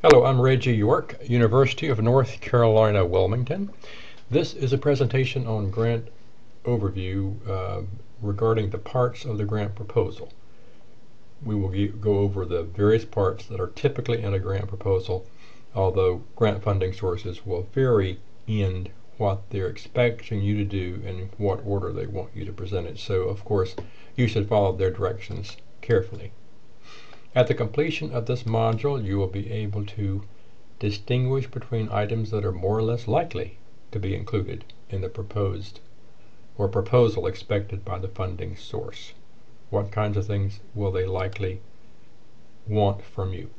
Hello, I'm Reggie York, University of North Carolina, Wilmington. This is a presentation on grant overview regarding the parts of the grant proposal. We will go over the various parts that are typically in a grant proposal, although grant funding sources will vary in what they're expecting you to do and in what order they want you to present it. So, of course, you should follow their directions carefully. At the completion of this module, you will be able to distinguish between items that are more or less likely to be included in the proposed or proposal expected by the funding source. What kinds of things will they likely want from you?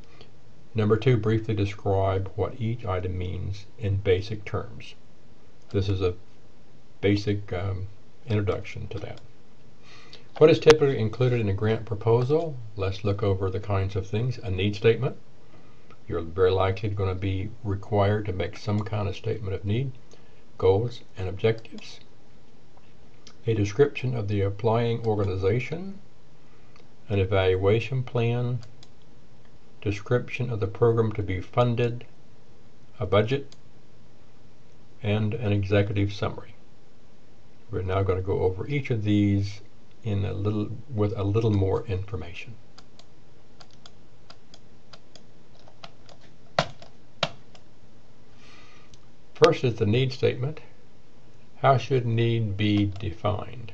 Number 2, briefly describe what each item means in basic terms. This is a basic introduction to that. What is typically included in a grant proposal? Let's look over the kinds of things. A need statement. You're very likely going to be required to make some kind of statement of need, goals, and objectives. A description of the applying organization, an evaluation plan, description of the program to be funded, a budget, and an executive summary. We're now going to go over each of these with a little more information. First is the need statement. How should need be defined?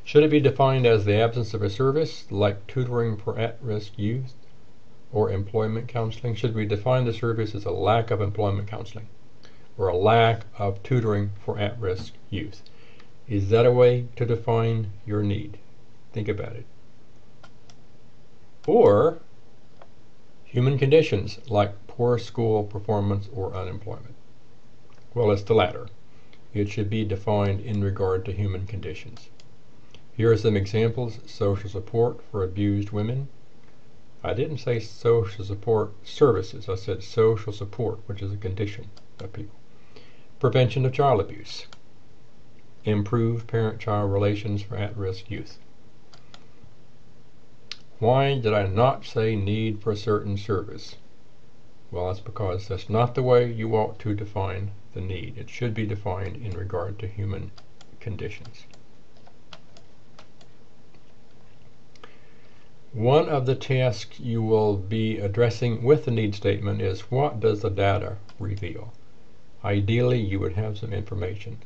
Should it be defined as the absence of a service, like tutoring for at-risk youth or employment counseling? Should we define the service as a lack of employment counseling or a lack of tutoring for at-risk youth? Is that a way to define your need? Think about it. Or human conditions like poor school performance or unemployment. Well, it's the latter. It should be defined in regard to human conditions. Here are some examples. Social support for abused women. I didn't say social support services. I said social support, which is a condition of people. Prevention of child abuse. Improve parent-child relations for at-risk youth. Why did I not say need for a certain service? Well, that's because that's not the way you ought to define the need. It should be defined in regard to human conditions. One of the tasks you will be addressing with the need statement is, what does the data reveal? Ideally, you would have some information.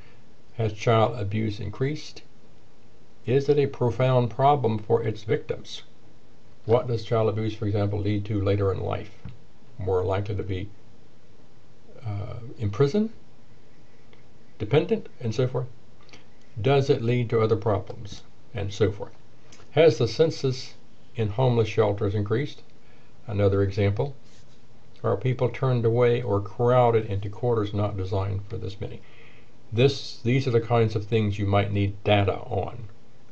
Has child abuse increased? Is it a profound problem for its victims? What does child abuse, for example, lead to later in life? More likely to be in prison, dependent, and so forth. Does it lead to other problems, and so forth? Has the census in homeless shelters increased? Another example. Are people turned away or crowded into quarters not designed for this many? These are the kinds of things you might need data on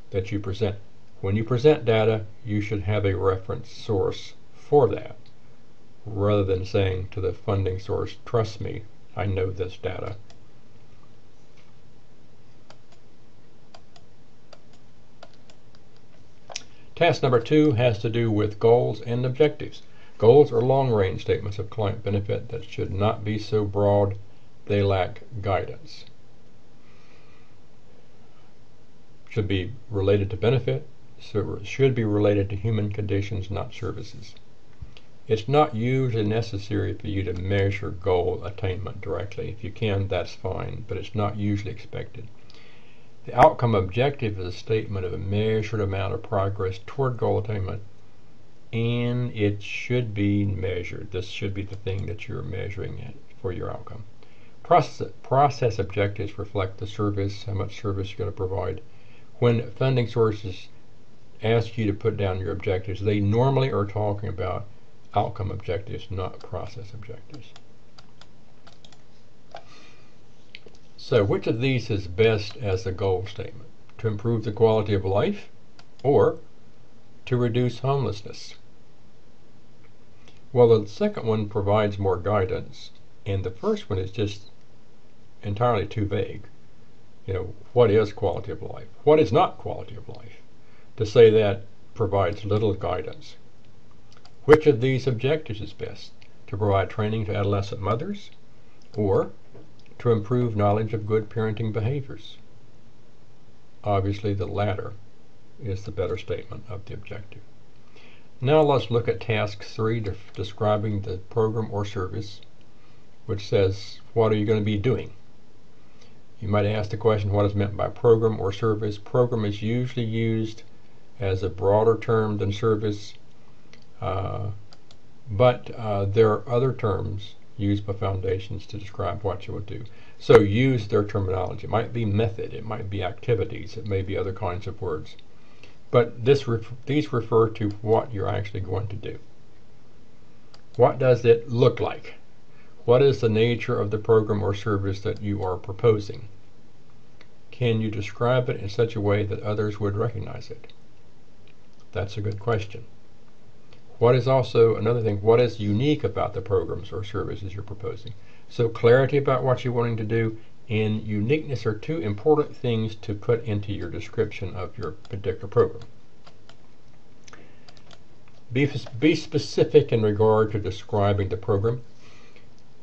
that you present. When you present data, you should have a reference source for that, rather than saying to the funding source, trust me, I know this data. Task number 2 has to do with goals and objectives. Goals are long-range statements of client benefit that should not be so broad they lack guidance. Should be related to benefit, so it should be related to human conditions, not services. It's not usually necessary for you to measure goal attainment directly. If you can, that's fine, but it's not usually expected. The outcome objective is a statement of a measured amount of progress toward goal attainment, and it should be measured. This should be the thing that you're measuring it for your outcome. Process objectives reflect the service, how much service you're going to provide. When funding sources ask you to put down your objectives, they normally are talking about outcome objectives, not process objectives. So, which of these is best as a goal statement? To improve the quality of life or to reduce homelessness? Well, the second one provides more guidance, and the first one is just entirely too vague. What is quality of life? What is not quality of life? To say that provides little guidance. Which of these objectives is best? to provide training to adolescent mothers, or to improve knowledge of good parenting behaviors? Obviously, the latter is the better statement of the objective. Now let's look at task 3, describing the program or service, which says, what are you going to be doing? You might ask the question, what is meant by program or service? Program is usually used as a broader term than service, but there are other terms used by foundations to describe what you will do. So use their terminology. It might be method, it might be activities, it may be other kinds of words. But these refer to what you're actually going to do. What does it look like? What is the nature of the program or service that you are proposing? Can you describe it in such a way that others would recognize it? That's a good question. What is also another thing, what is unique about the programs or services you're proposing? So clarity about what you're wanting to do and uniqueness are two important things to put into your description of your particular program. Be specific in regard to describing the program.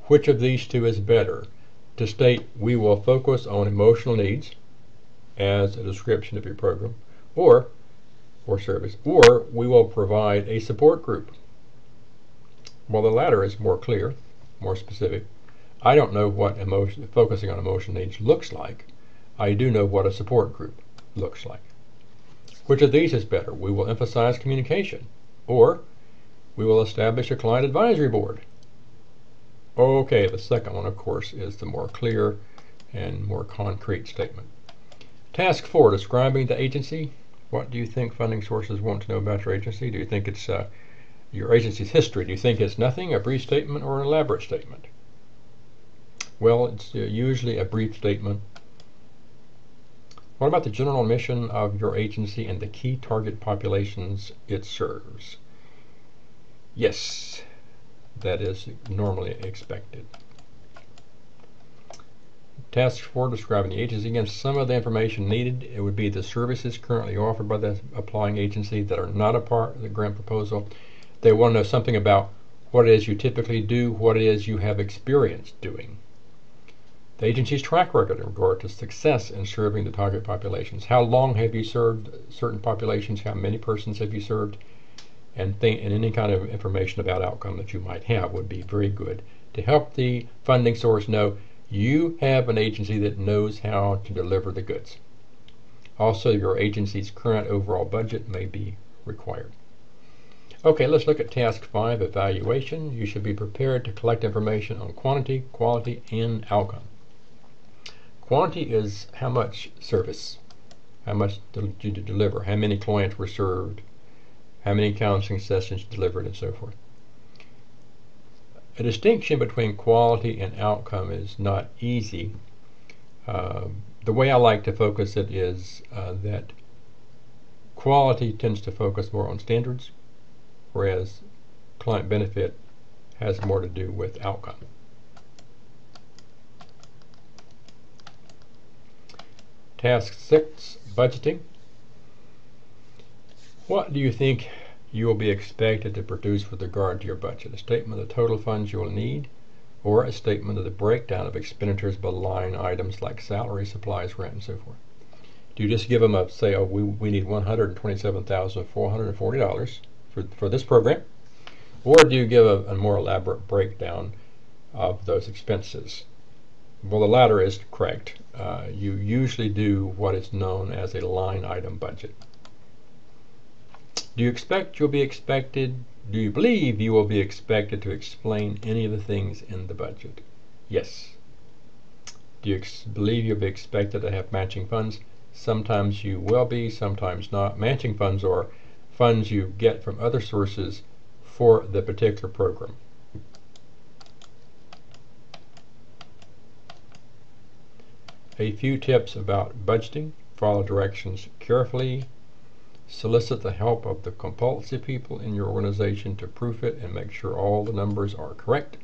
Which of these two is better? To state, we will focus on emotional needs as a description of your program, or service, or we will provide a support group. Well, the latter is more clear, more specific. I don't know what focusing on emotional needs looks like. I do know what a support group looks like. Which of these is better? We will emphasize communication, or we will establish a client advisory board. Okay, the second one, of course, is the more clear and more concrete statement. Task 4, describing the agency. What do you think funding sources want to know about your agency? Do you think it's your agency's history? Do you think it's nothing, a brief statement, or an elaborate statement? Well, it's usually a brief statement. What about the general mission of your agency and the key target populations it serves? Yes, that is normally expected. Task 4, describing the agency. Again, some of the information needed, it would be the services currently offered by the applying agency that are not a part of the grant proposal. They want to know something about what it is you typically do, what it is you have experience doing. The agency's track record in regard to success in serving the target populations. How long have you served certain populations? How many persons have you served? And any kind of information about outcome that you might have would be very good to help the funding source know you have an agency that knows how to deliver the goods. Also, your agency's current overall budget may be required. Okay, let's look at task 5, evaluation. You should be prepared to collect information on quantity, quality, and outcome. Quantity is how much service, how much did you deliver, how many clients were served, how many counseling sessions delivered, and so forth. A distinction between quality and outcome is not easy. The way I like to focus it is that quality tends to focus more on standards, whereas client benefit has more to do with outcome. Task 6, budgeting. What do you think you will be expected to produce with regard to your budget? A statement of the total funds you will need, or a statement of the breakdown of expenditures by line items like salary, supplies, rent, and so forth. Do you just give them a, say, oh, we need $127,440 for this program? Or do you give a more elaborate breakdown of those expenses? Well, the latter is correct. You usually do what is known as a line item budget. Do you believe you will be expected to explain any of the things in the budget? Yes. Do you believe you'll be expected to have matching funds? Sometimes you will be, sometimes not. Matching funds are funds you get from other sources for the particular program. A few tips about budgeting. Follow directions carefully. Solicit the help of the compulsive people in your organization to proof it and make sure all the numbers are correct.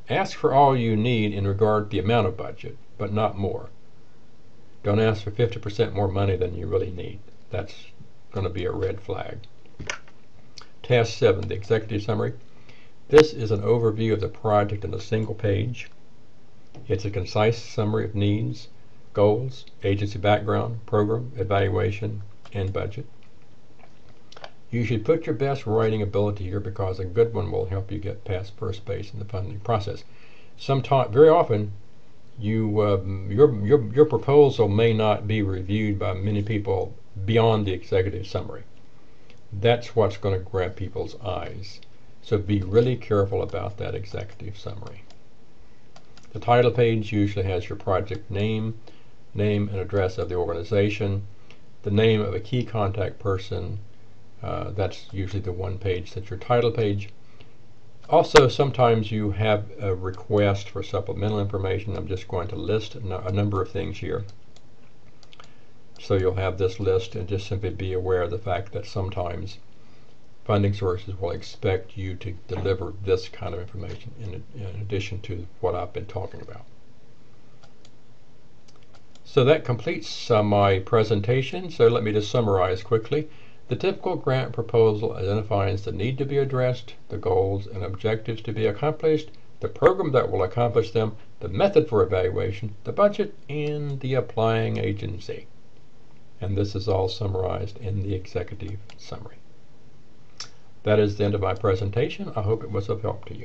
Ask for all you need in regard to the amount of budget, but not more. Don't ask for 50% more money than you really need. That's going to be a red flag. Task 7, the executive summary. This is an overview of the project in a single page. It's a concise summary of needs, goals, agency background, program, evaluation, and budget. You should put your best writing ability here because a good one will help you get past first base in the funding process. Very often, your proposal may not be reviewed by many people beyond the executive summary. That's what's going to grab people's eyes. So be really careful about that executive summary. The title page usually has your project name and address of the organization, the name of a key contact person. That's usually the one page that's your title page. Also, sometimes you have a request for supplemental information. I'm just going to list a number of things here. So you'll have this list, and just simply be aware of the fact that sometimes funding sources will expect you to deliver this kind of information in addition to what I've been talking about. So that completes my presentation. So let me just summarize quickly. The typical grant proposal identifies the need to be addressed, the goals and objectives to be accomplished, the program that will accomplish them, the method for evaluation, the budget, and the applying agency. And this is all summarized in the executive summary. That is the end of my presentation. I hope it was of help to you.